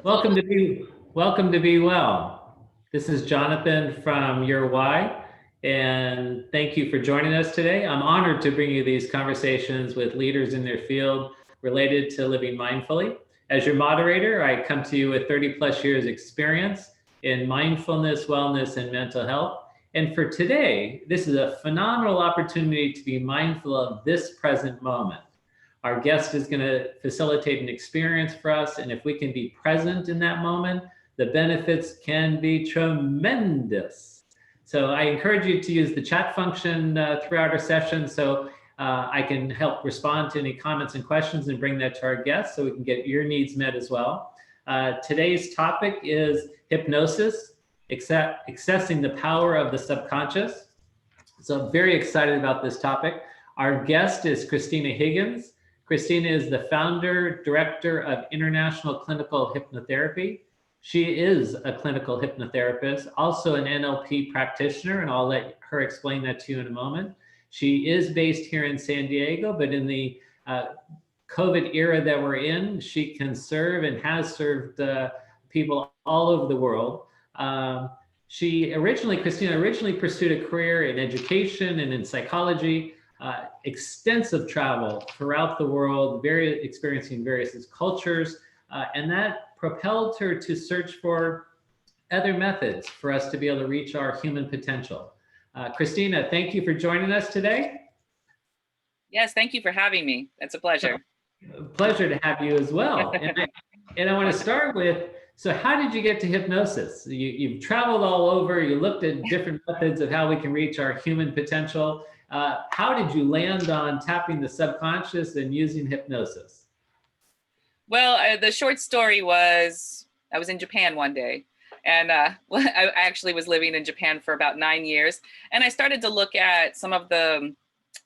Welcome to Be Well. This is Jonathan from Your Why, and thank you for joining us today. I'm honored to bring you these conversations with leaders in their field related to living mindfully. As your moderator, I come to you with 30 plus years experience in mindfulness, wellness, and mental health. And for today, this is a phenomenal opportunity to be mindful of this present moment. Our guest is going to facilitate an experience for us. And if we can be present in that moment, the benefits can be tremendous. So I encourage you to use the chat function throughout our session so I can help respond to any comments and questions and bring that to our guests so we can get your needs met as well. Today's topic is hypnosis, accessing the power of the subconscious. So I'm very excited about this topic. Our guest is Christina Higgins. Christina is the founder, director of International Clinical Hypnotherapy. She is a clinical hypnotherapist, also an NLP practitioner, and I'll let her explain that to you in a moment. She is based here in San Diego, but in the COVID era that we're in, she can serve and has served people all over the world. Christina originally pursued a career in education and in psychology. Extensive travel throughout the world, experiencing various cultures, and that propelled her to search for other methods for us to be able to reach our human potential. Christina, thank you for joining us today. Yes, thank you for having me. It's a pleasure. Pleasure to have you as well. And I want to start with, so how did you get to hypnosis? You've traveled all over, you looked at different methods of how we can reach our human potential. How did you land on tapping the subconscious and using hypnosis? Well, the short story was I was in Japan one day, and I actually was living in Japan for about 9 years. And I started to look at some of the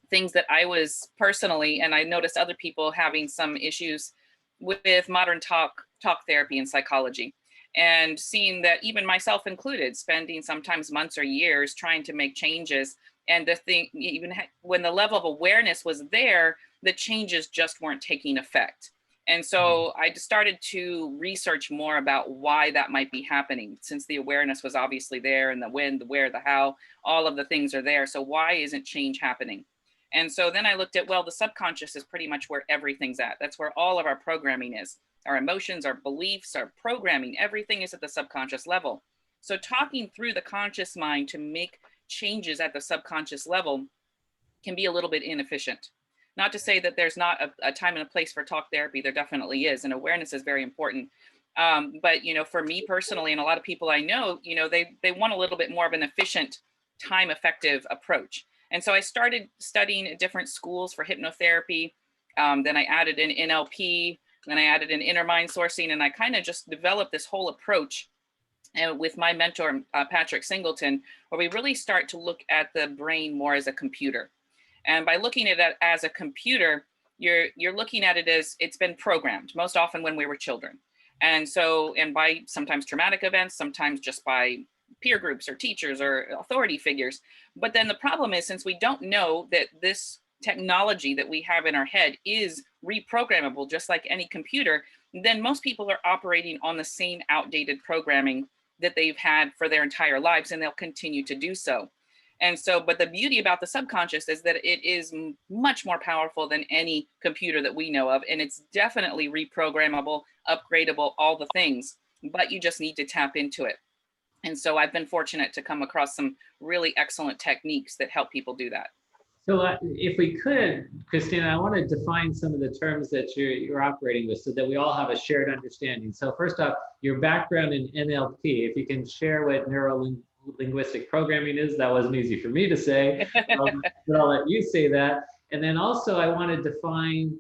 things that I was personally, and I noticed other people having some issues with modern talk therapy and psychology. And seeing that even myself included, spending sometimes months or years trying to make changes. And the thing, even when the level of awareness was there, the changes just weren't taking effect. And so I started to research more about why that might be happening, since the awareness was obviously there, and the when, the where, the how, all of the things are there. So why isn't change happening? And so then I looked at, well, the subconscious is pretty much where everything's at. That's where all of our programming is. Our emotions, our beliefs, our programming, everything is at the subconscious level. So talking through the conscious mind to make changes at the subconscious level can be a little bit inefficient. Not to say that there's not a time and a place for talk therapy. There definitely is, and awareness is very important. But for me personally, and a lot of people I know, they want a little bit more of an efficient, time-effective approach. And so I started studying at different schools for hypnotherapy. Then I added in NLP, then I added in inner mind sourcing, and I kind of just developed this whole approach with my mentor, Patrick Singleton, where we really start to look at the brain more as a computer. And by looking at it as a computer, you're looking at it as it's been programmed, most often when we were children. And by sometimes traumatic events, sometimes just by peer groups or teachers or authority figures. But then the problem is, since we don't know that this technology that we have in our head is reprogrammable, just like any computer, then most people are operating on the same outdated programming that they've had for their entire lives, and they'll continue to do so. And so, but the beauty about the subconscious is that it is much more powerful than any computer that we know of. And it's definitely reprogrammable, upgradable, all the things, but you just need to tap into it. And so I've been fortunate to come across some really excellent techniques that help people do that. So if we could, Christina, I want to define some of the terms that you're operating with so that we all have a shared understanding. So first off, your background in NLP, if you can share what neuro-linguistic programming is. That wasn't easy for me to say, but I'll let you say that. And then also I want to define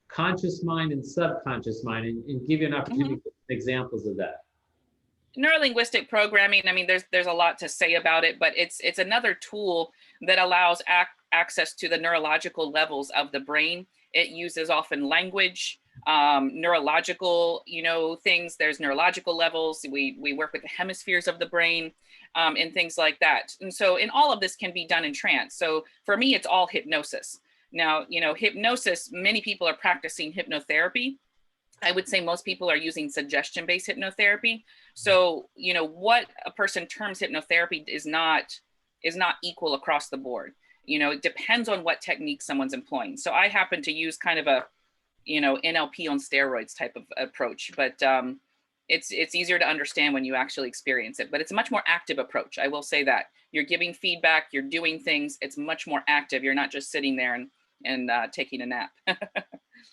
conscious mind and subconscious mind and give you an opportunity for examples of that. Neuro-linguistic programming, I mean, there's a lot to say about it, but it's another tool that allows access to the neurological levels of the brain. It uses often language, neurological, things. There's neurological levels. We work with the hemispheres of the brain, and things like that. And so, and all of this can be done in trance. So for me, it's all hypnosis. Now, hypnosis, many people are practicing hypnotherapy, I would say most people are using suggestion-based hypnotherapy. So, what a person terms hypnotherapy is not equal across the board. It depends on what technique someone's employing. So I happen to use kind of a, NLP on steroids type of approach, but it's easier to understand when you actually experience it. But it's a much more active approach. I will say that you're giving feedback, you're doing things. It's much more active. You're not just sitting there and taking a nap.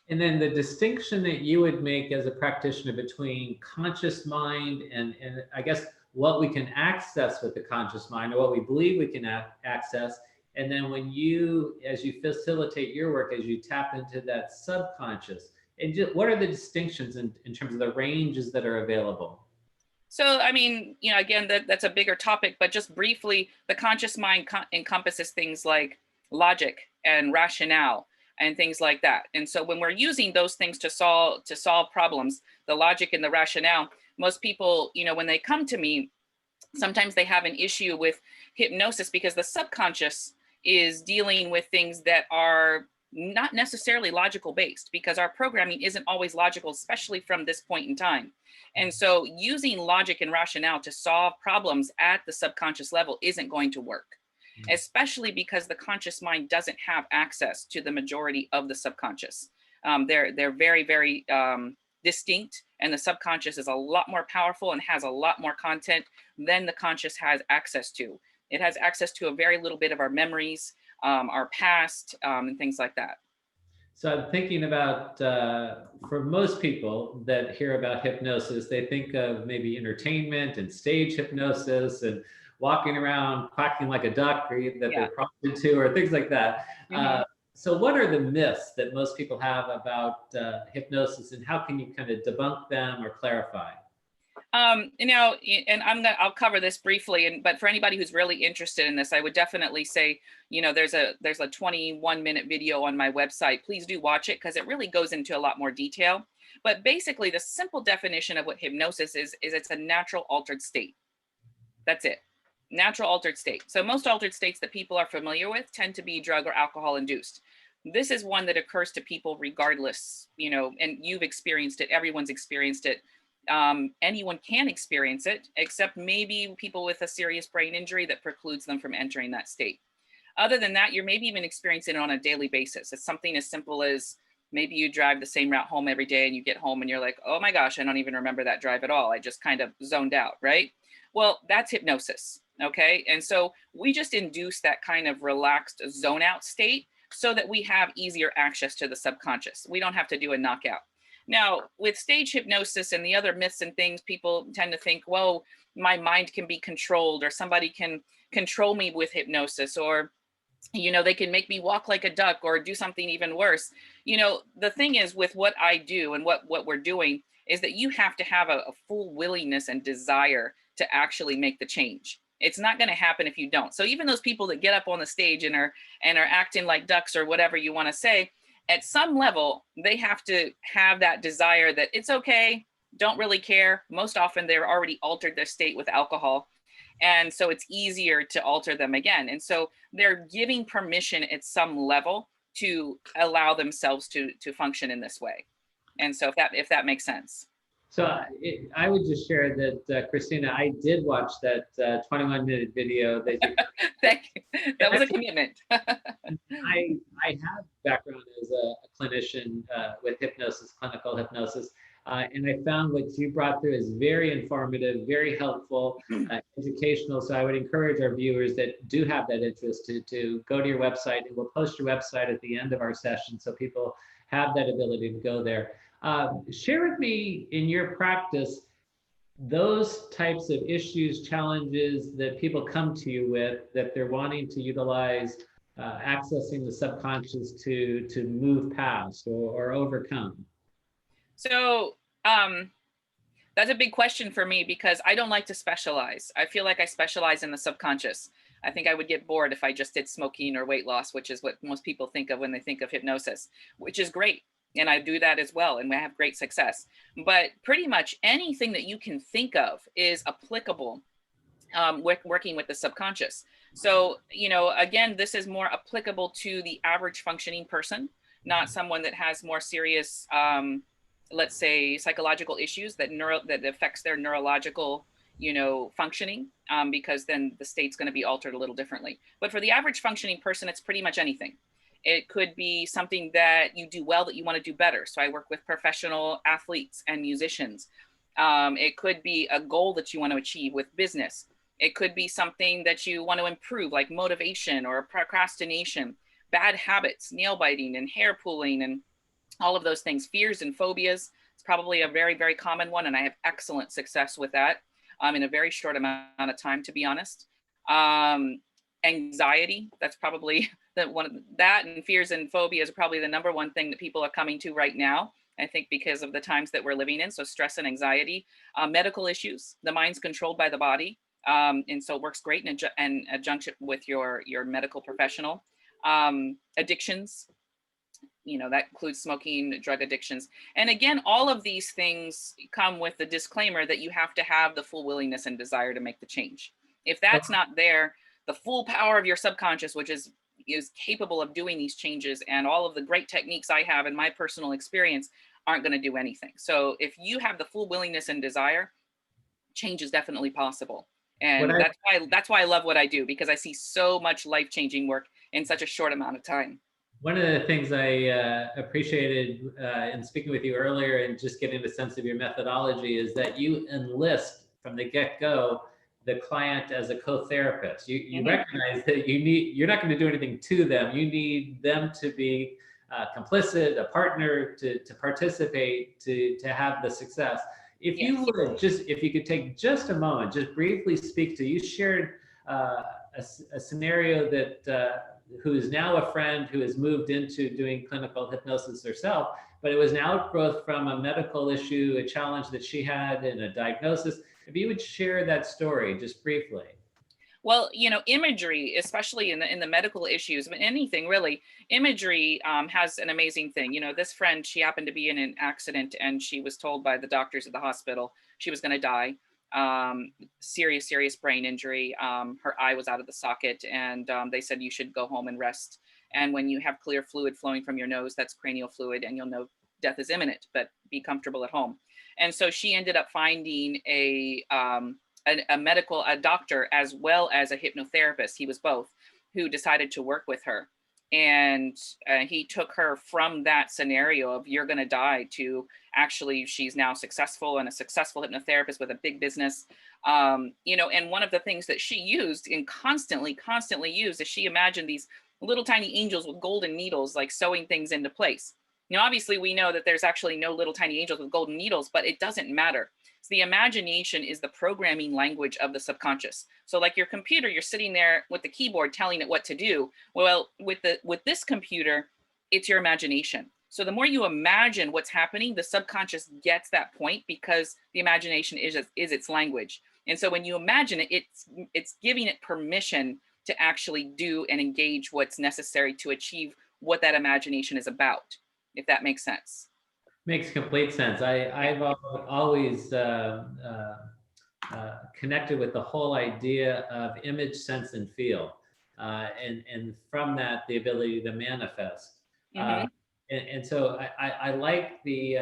And then the distinction that you would make as a practitioner between conscious mind and I guess what we can access with the conscious mind, or what we believe we can access. And then when you, as you facilitate your work, as you tap into that subconscious, and just, what are the distinctions in terms of the ranges that are available? So, I mean, again, that's a bigger topic, but just briefly, the conscious mind encompasses things like logic and rationale and things like that. And so when we're using those things to solve problems, the logic and the rationale, most people, when they come to me, sometimes they have an issue with hypnosis because the subconscious is dealing with things that are not necessarily logical based, because our programming isn't always logical, especially from this point in time. And so using logic and rationale to solve problems at the subconscious level isn't going to work, especially because the conscious mind doesn't have access to the majority of the subconscious. They're very, very distinct, and the subconscious is a lot more powerful and has a lot more content than the conscious has access to. It has access to a very little bit of our memories, our past, and things like that. So I'm thinking about, for most people that hear about hypnosis, they think of maybe entertainment and stage hypnosis and walking around quacking like a duck, or that Yeah. they're prompted to, or things like that. Mm-hmm. So what are the myths that most people have about hypnosis, and how can you kind of debunk them or clarify? And I'll cover this briefly, but for anybody who's really interested in this, I would definitely say, there's a 21-minute video on my website. Please do watch it, because it really goes into a lot more detail. But basically, the simple definition of what hypnosis is it's a natural altered state. That's it. Natural altered state. So most altered states that people are familiar with tend to be drug or alcohol induced. This is one that occurs to people regardless, and you've experienced it. Everyone's experienced it. Anyone can experience it, except maybe people with a serious brain injury that precludes them from entering that state. Other than that, you're maybe even experiencing it on a daily basis. It's something as simple as maybe you drive the same route home every day, and you get home and you're like, oh my gosh, I don't even remember that drive at all. I just kind of zoned out, right? Well, that's hypnosis, okay? And so we just induce that kind of relaxed zone out state so that we have easier access to the subconscious. We don't have to do a knockout. Now, with stage hypnosis and the other myths and things, people tend to think, well, my mind can be controlled, or somebody can control me with hypnosis, or, they can make me walk like a duck, or do something even worse. The thing is with what I do and what we're doing is that you have to have a full willingness and desire to actually make the change. It's not going to happen if you don't. So even those people that get up on the stage and are acting like ducks, or whatever you want to say, at some level, they have to have that desire that it's okay, don't really care. Most often they're already altered their state with alcohol. And so it's easier to alter them again. And so they're giving permission at some level to allow themselves to function in this way. And so if that makes sense. So I would just share that, Christina, I did watch that 21-minute video that you. Thank you. That was a commitment. I have background as a clinician with hypnosis, clinical hypnosis, and I found what you brought through is very informative, very helpful, educational. So I would encourage our viewers that do have that interest to go to your website, and we'll post your website at the end of our session so people have that ability to go there. Share with me, in your practice, those types of issues, challenges that people come to you with, that they're wanting to utilize, accessing the subconscious to move past or overcome. So that's a big question for me, because I don't like to specialize. I feel like I specialize in the subconscious. I think I would get bored if I just did smoking or weight loss, which is what most people think of when they think of hypnosis, which is great. And I do that as well, and we have great success. But pretty much anything that you can think of is applicable with working with the subconscious. So, again, this is more applicable to the average functioning person, not someone that has more serious let's say, psychological issues that affects their neurological, functioning, because then the state's going to be altered a little differently. But for the average functioning person, it's pretty much anything. It could be something that you do well that you want to do better. So I work with professional athletes and musicians. It could be a goal that you want to achieve with business. It could be something that you want to improve, like motivation or procrastination, bad habits, nail biting and hair pulling, and all of those things. Fears and phobias, it's probably a very, very common one. And I have excellent success with that in a very short amount of time, to be honest. Anxiety, that's probably that, and fears and phobias are probably the number one thing that people are coming to right now. I think because of the times that we're living in. So stress and anxiety, medical issues, the mind's controlled by the body. And so it works great in a junction with your medical professional. Addictions, that includes smoking, drug addictions. And again, all of these things come with the disclaimer that you have to have the full willingness and desire to make the change. If that's not there, the full power of your subconscious, which is capable of doing these changes, and all of the great techniques I have in my personal experience, aren't going to do anything. So if you have the full willingness and desire, change is definitely possible. And that's why I love what I do, because I see so much life-changing work in such a short amount of time. One of the things I appreciated in speaking with you earlier and just getting a sense of your methodology is that you enlist from the get-go the client as a co-therapist. You recognize that you're not going to do anything to them. You need them to be complicit, a partner to participate, to have the success. If you would if you could take just a moment, just briefly speak to, you shared a scenario that who is now a friend who has moved into doing clinical hypnosis herself, but it was an outgrowth from a medical issue, a challenge that she had, and a diagnosis. If you would share that story just briefly. Well, imagery, especially in the medical issues, but anything really, imagery has an amazing thing. This friend, she happened to be in an accident, and she was told by the doctors at the hospital she was going to die. Serious brain injury. Her eye was out of the socket, and they said you should go home and rest. And when you have clear fluid flowing from your nose, that's cranial fluid, and you'll know death is imminent, but be comfortable at home. And so she ended up finding a doctor as well as a hypnotherapist. He was both, who decided to work with her. And he took her from that scenario of you're going to die to actually she's now successful and a successful hypnotherapist with a big business. And one of the things that she used and constantly used is she imagined these little tiny angels with golden needles, like sewing things into place. Obviously we know that there's actually no little tiny angels with golden needles, but it doesn't matter. So the imagination is the programming language of the subconscious. So like your computer, you're sitting there with the keyboard telling it what to do. Well, with this computer, it's your imagination. So the more you imagine what's happening, the subconscious gets that point, because the imagination is its language. And so when you imagine it, it's giving it permission to actually do and engage what's necessary to achieve what that imagination is about, if that makes sense. Makes complete sense. I've always connected with the whole idea of image, sense, and feel, and from that the ability to manifest. And so I like the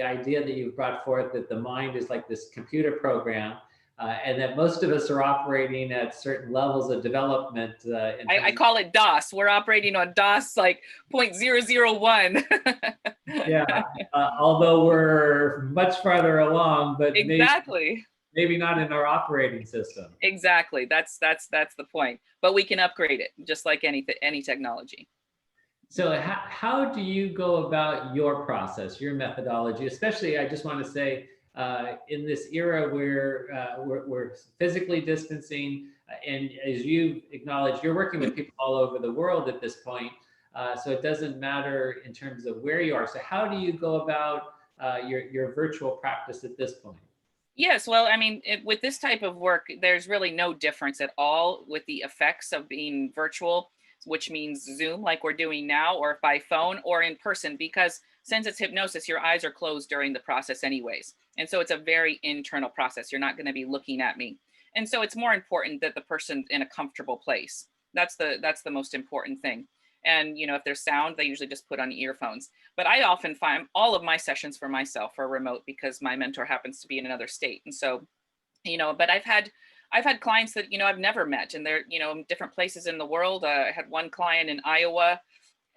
idea that you've brought forth, that the mind is like this computer program, and that most of us are operating at certain levels of development. I call it DOS. We're operating on DOS like 0.001. Yeah, although we're much farther along, but exactly. Maybe not in our operating system. Exactly. That's the point. But we can upgrade it, just like any technology. So how do you go about your process, your methodology? Especially, I just want to say, in this era where we're physically distancing, and as you acknowledged, you're working with people all over the world at this point. So it doesn't matter in terms of where you are. So how do you go about your virtual practice at this point? Yes, well, I mean, with this type of work, there's really no difference at all with the effects of being virtual, which means Zoom like we're doing now, or by phone, or in person, because since it's hypnosis, your eyes are closed during the process anyways. And so it's a very internal process. You're not going to be looking at me. And so it's more important that the person's in a comfortable place. That's the most important thing. And, you know, if there's sound, they usually just put on earphones. But I often find all of my sessions for myself are remote because my mentor happens to be in another state. And so, you know, but I've had clients that, you know, I've never met, and they're, you know, in different places in the world. I had one client in Iowa,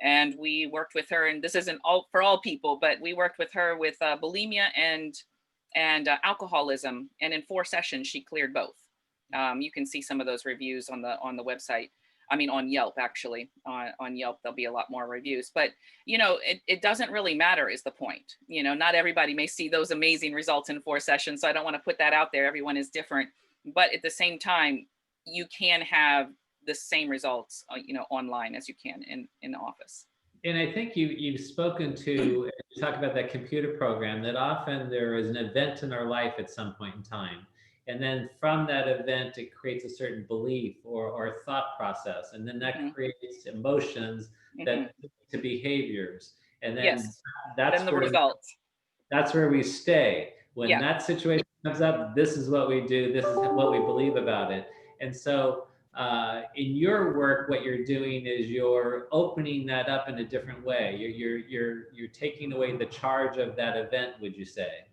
and we worked with her, and this isn't all for all people, but we worked with her with bulimia and alcoholism, and in 4 sessions she cleared both. You can see some of those reviews on the website. I mean, on Yelp, actually. On Yelp, there'll be a lot more reviews. But, you know, it doesn't really matter is the point. You know, not everybody may see those amazing results in 4 sessions. So I don't want to put that out there. Everyone is different. But at the same time, you can have the same results, you know, online as you can in the office. And I think you've spoken to, you talk about that computer program, that often there is an event in our life at some point in time. And then from that event, it creates a certain belief or thought process. And then that creates emotions that lead to behaviors. And then Yes. that's Then the where results. that's where we stay. When Yeah. that situation comes up, this is what we do, this is what we believe about it. And so in your work, what you're doing is you're opening that up in a different way. You're taking away the charge of that event, would you say?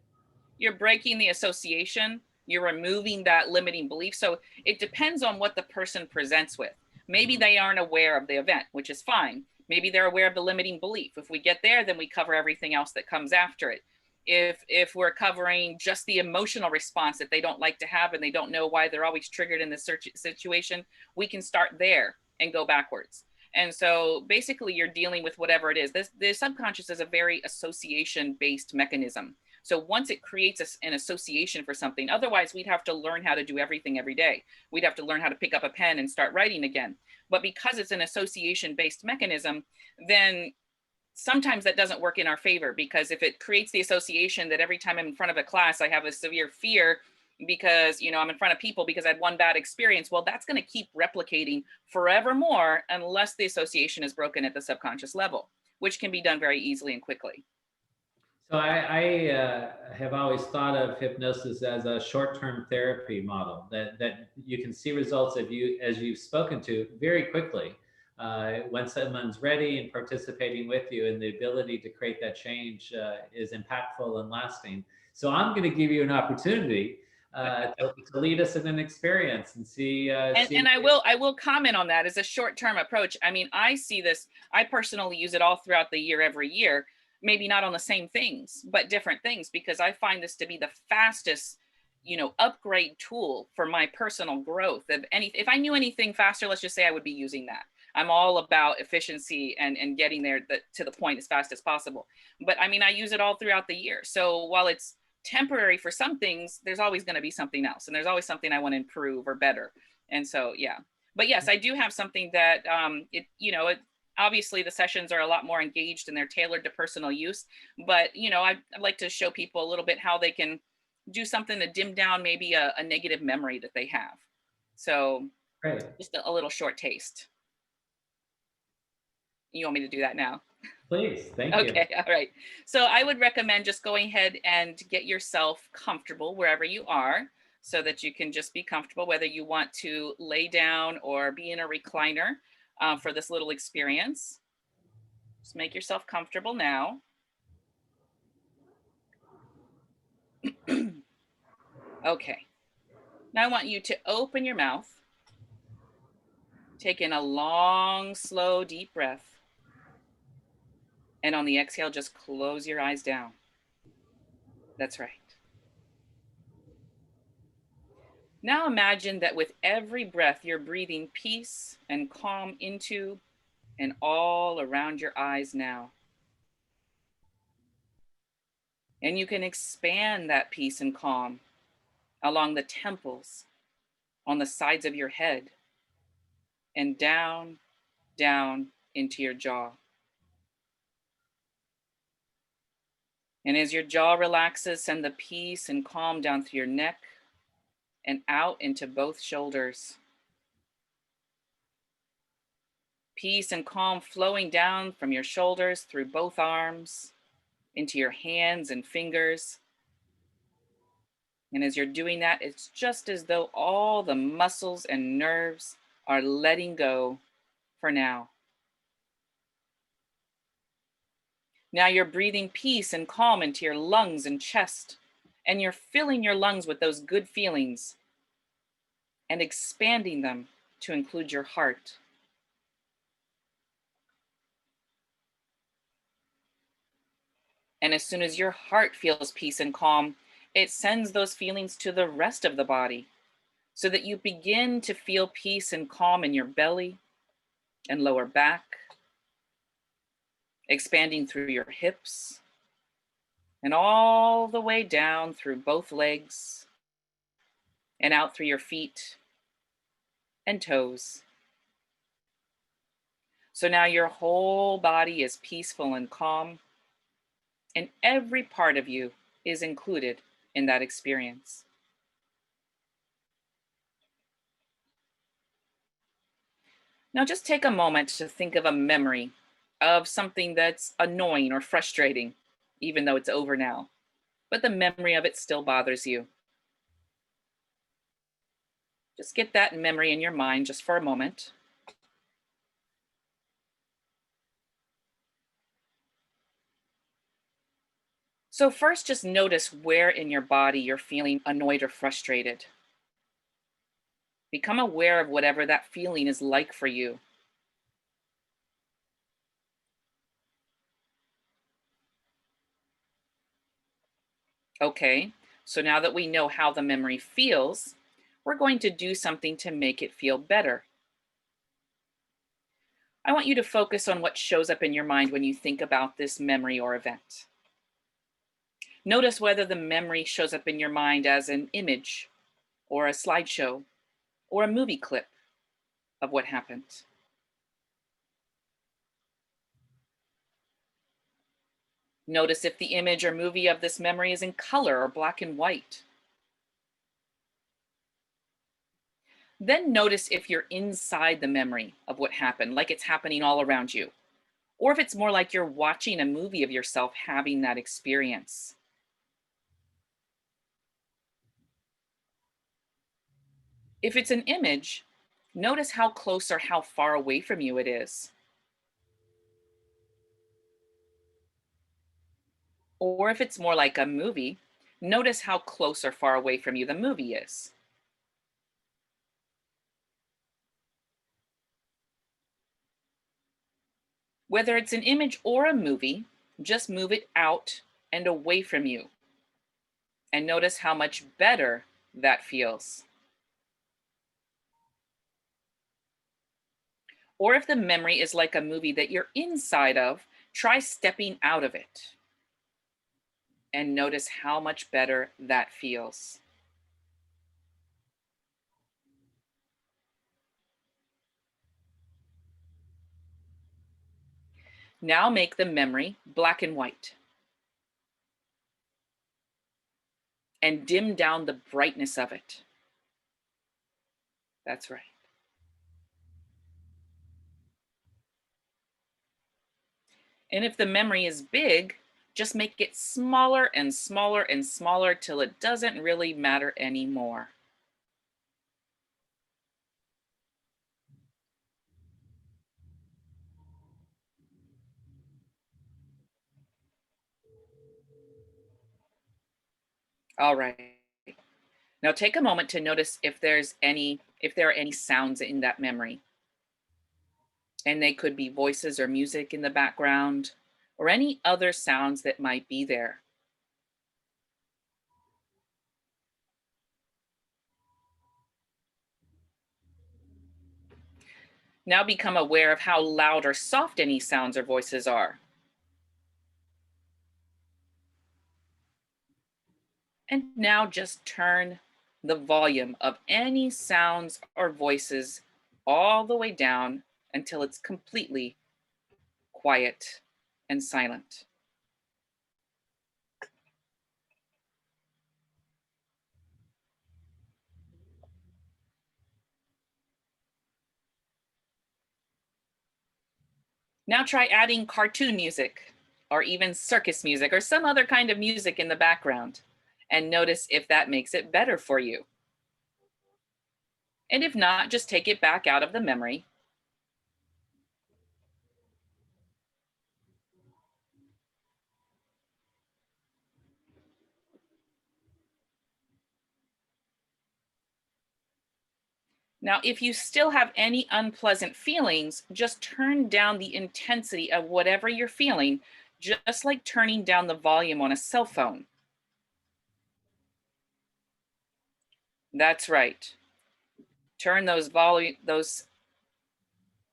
You're breaking the association. You're removing that limiting belief. So it depends on what the person presents with. Maybe they aren't aware of the event, which is fine. Maybe they're aware of the limiting belief. If we get there, then we cover everything else that comes after it. If we're covering just the emotional response that they don't like to have and they don't know why they're always triggered in this situation, we can start there and go backwards. And so basically you're dealing with whatever it is. The subconscious is a very association-based mechanism. So once it creates an association for something, otherwise we'd have to learn how to do everything every day. We'd have to learn how to pick up a pen and start writing again. But because it's an association-based mechanism, then sometimes that doesn't work in our favor, because if it creates the association that every time I'm in front of a class, I have a severe fear because, you know, I'm in front of people because I had one bad experience, well, that's going to keep replicating forevermore unless the association is broken at the subconscious level, which can be done very easily and quickly. So I have always thought of hypnosis as a short-term therapy model that you can see results of you as you've spoken to very quickly when someone's ready and participating with you, and the ability to create that change is impactful and lasting. So I'm going to give you an opportunity to lead us in an experience and see. And I will comment on that as a short-term approach. I mean, I see this. I personally use it all throughout the year, every year. Maybe not on the same things, but different things, because I find this to be the fastest, you know, upgrade tool for my personal growth. If I knew anything faster, let's just say, I would be using that. I'm all about efficiency and getting there to the point as fast as possible. But I mean, I use it all throughout the year. So while it's temporary for some things, there's always going to be something else, and there's always something I want to improve or better. And so, yeah. But yes, I do have something that obviously the sessions are a lot more engaged and they're tailored to personal use. But, you know, I'd like to show people a little bit how they can do something to dim down maybe a negative memory that they have. So Great. just a little short taste. You want me to do that now? Please, thank you. Okay, all right. So I would recommend just going ahead and get yourself comfortable wherever you are, so that you can just be comfortable, whether you want to lay down or be in a recliner for this little experience. Just make yourself comfortable now. Okay. Now I want you to open your mouth. Take in a long, slow, deep breath. And on the exhale, just close your eyes down. That's right. Now imagine that with every breath, you're breathing peace and calm into and all around your eyes now. And you can expand that peace and calm along the temples, on the sides of your head, and down, down into your jaw. And as your jaw relaxes, send the peace and calm down through your neck and out into both shoulders. Peace and calm flowing down from your shoulders through both arms, into your hands and fingers. And as you're doing that, it's just as though all the muscles and nerves are letting go for now. Now you're breathing peace and calm into your lungs and chest, and you're filling your lungs with those good feelings and expanding them to include your heart. And as soon as your heart feels peace and calm, it sends those feelings to the rest of the body so that you begin to feel peace and calm in your belly and lower back, expanding through your hips and all the way down through both legs and out through your feet and toes. So now your whole body is peaceful and calm, and every part of you is included in that experience. Now just take a moment to think of a memory of something that's annoying or frustrating, even though it's over now, but the memory of it still bothers you. Just get that memory in your mind just for a moment. So first, just notice where in your body you're feeling annoyed or frustrated. Become aware of whatever that feeling is like for you. Okay, so now that we know how the memory feels, we're going to do something to make it feel better. I want you to focus on what shows up in your mind when you think about this memory or event. Notice whether the memory shows up in your mind as an image or a slideshow or a movie clip of what happened. Notice if the image or movie of this memory is in color or black and white. Then notice if you're inside the memory of what happened, like it's happening all around you, or if it's more like you're watching a movie of yourself having that experience. If it's an image, notice how close or how far away from you it is. Or if it's more like a movie, notice how close or far away from you the movie is. Whether it's an image or a movie, just move it out and away from you and notice how much better that feels. Or if the memory is like a movie that you're inside of, try stepping out of it and notice how much better that feels. Now make the memory black and white and dim down the brightness of it. That's right. And if the memory is big, just make it smaller and smaller and smaller till it doesn't really matter anymore. All right. Now take a moment to notice if there are any sounds in that memory. And they could be voices or music in the background or any other sounds that might be there. Now become aware of how loud or soft any sounds or voices are. And now just turn the volume of any sounds or voices all the way down until it's completely quiet and silent. Now try adding cartoon music or even circus music or some other kind of music in the background and notice if that makes it better for you. And if not, just take it back out of the memory. Now, if you still have any unpleasant feelings, just turn down the intensity of whatever you're feeling, just like turning down the volume on a cell phone. That's right. Turn those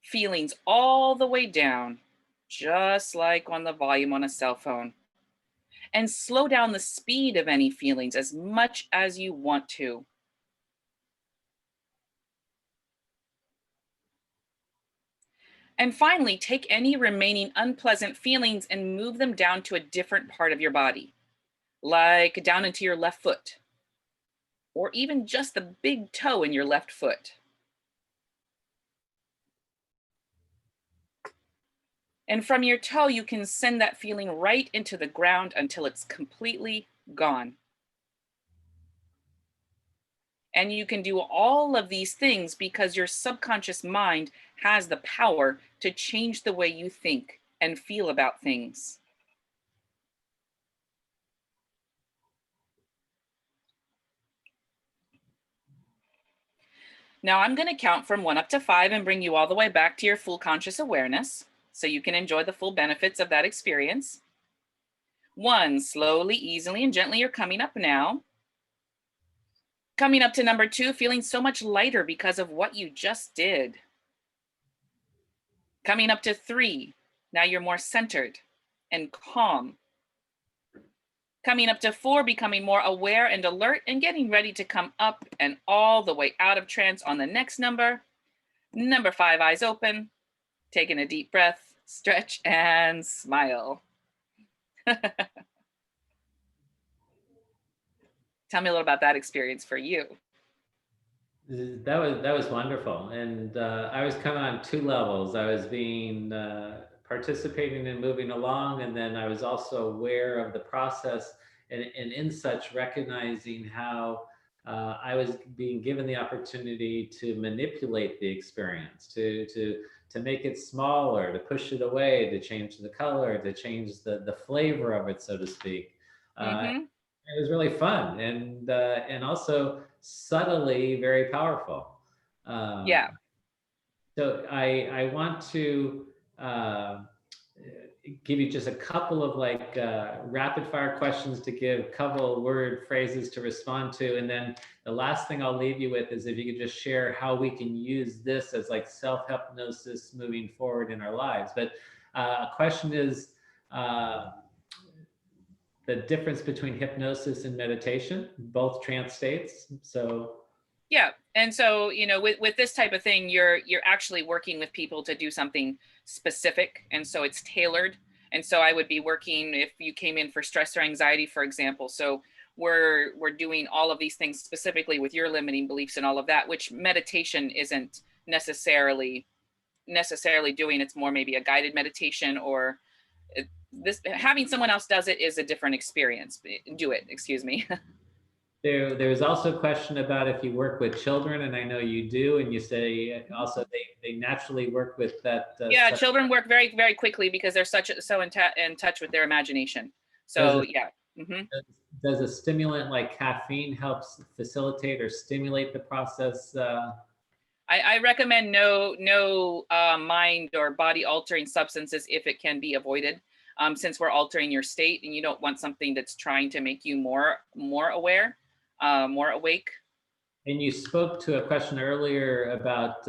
feelings all the way down, just like on the volume on a cell phone. And slow down the speed of any feelings as much as you want to. And finally, take any remaining unpleasant feelings and move them down to a different part of your body, like down into your left foot, or even just the big toe in your left foot. And from your toe, you can send that feeling right into the ground until it's completely gone. And you can do all of these things because your subconscious mind has the power to change the way you think and feel about things. Now I'm going to count from 1 up to 5 and bring you all the way back to your full conscious awareness so you can enjoy the full benefits of that experience. 1, slowly, easily, and gently, you're coming up now. Coming up to number 2, feeling so much lighter because of what you just did. Coming up to 3, now you're more centered and calm. Coming up to 4, becoming more aware and alert and getting ready to come up and all the way out of trance on the next number. Number 5, eyes open, taking a deep breath, stretch and smile. Tell me a little about that experience for you. That was wonderful, and I was coming on two levels. I was being participating and moving along, and then I was also aware of the process, and in such recognizing how I was being given the opportunity to manipulate the experience, to make it smaller, to push it away, to change the color, to change the flavor of it, so to speak. Mm-hmm. It was really fun and also subtly very powerful. Yeah. So I want to give you just a couple of like rapid fire questions to give, couple word phrases to respond to, and then the last thing I'll leave you with is if you could just share how we can use this as like self hypnosis moving forward in our lives. But a question is. The difference between hypnosis and meditation, both trance states. So Yeah. And so, with this type of thing, you're actually working with people to do something specific. And so it's tailored. And so I would be working if you came in for stress or anxiety, for example. So we're doing all of these things specifically with your limiting beliefs and all of that, which meditation isn't necessarily doing. It's more maybe a guided meditation, or this having someone else does it is a different experience. Do it, excuse me. there's also a question about if you work with children, and I know you do, and you say also they naturally work with that. Yeah, children work very, very quickly because they're so in touch with their imagination. So yeah. Mm-hmm. Does a stimulant like caffeine helps facilitate or stimulate the process? I recommend no mind or body altering substances if it can be avoided, since we're altering your state and you don't want something that's trying to make you more aware, more awake. And you spoke to a question earlier about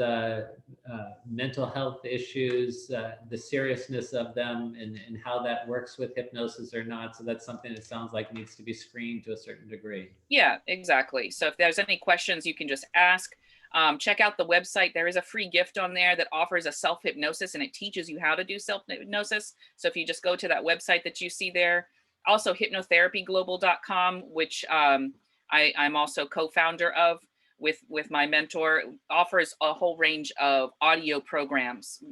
mental health issues, the seriousness of them, and how that works with hypnosis or not. So that's something that sounds like needs to be screened to a certain degree. Yeah, exactly. So if there's any questions, you can just ask. Check out the website. There is a free gift on there that offers a self-hypnosis, and it teaches you how to do self-hypnosis. So if you just go to that website that you see there, also hypnotherapyglobal.com, which I'm also co-founder of with my mentor, offers a whole range of audio programs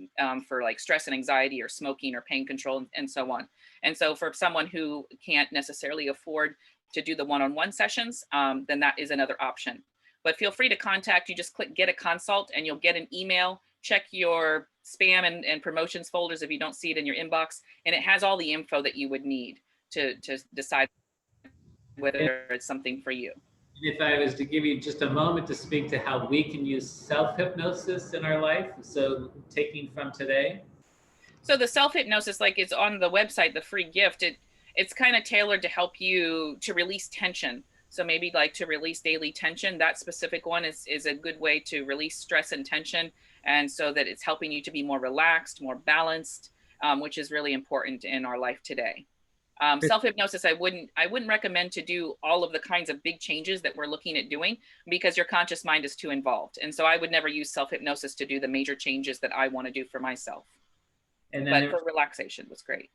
for like stress and anxiety or smoking or pain control and so on. And so for someone who can't necessarily afford to do the one-on-one sessions, then that is another option. But feel free to contact. You just click get a consult and you'll get an email. Check your spam and promotions folders if you don't see it in your inbox. And it has all the info that you would need to decide whether it's something for you. if I was to give you just a moment to speak to how we can use self-hypnosis in our life, so taking from today. So the self-hypnosis, like it's on the website, the free gift, it's kind of tailored to help you to release tension. So maybe like to release daily tension, that specific one is a good way to release stress and tension. And so that it's helping you to be more relaxed, more balanced, which is really important in our life today. Self-hypnosis, I wouldn't recommend to do all of the kinds of big changes that we're looking at doing because your conscious mind is too involved. And so I would never use self-hypnosis to do the major changes that I want to do for myself. And then But for relaxation was great.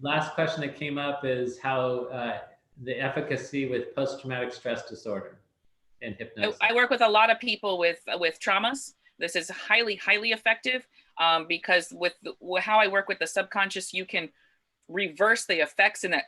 Last question that came up is how the efficacy with post-traumatic stress disorder and hypnosis. I work with a lot of people with traumas. This is highly effective because with how I work with the subconscious, you can reverse the effects and that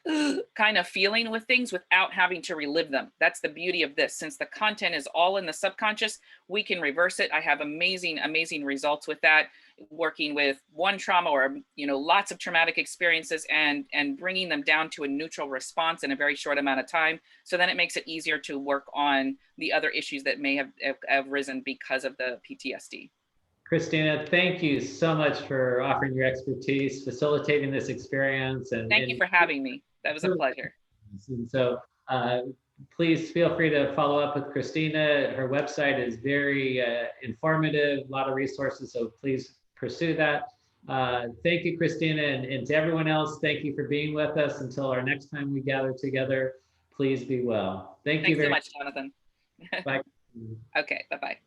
kind of feeling with things without having to relive them. That's the beauty of this. Since the content is all in the subconscious, we can reverse it. I have amazing results with that, working with one trauma or lots of traumatic experiences and bringing them down to a neutral response in a very short amount of time. So then it makes it easier to work on the other issues that may have risen because of the PTSD. Christina, thank you so much for offering your expertise, facilitating this experience. And thank you for having me. That was a pleasure. And so please feel free to follow up with Christina. Her website is very informative, a lot of resources, so please pursue that. Thank you, Christina, and to everyone else, thank you for being with us. Until our next time we gather together, please be well. Thank you very much, Jonathan. Bye. Okay, bye-bye.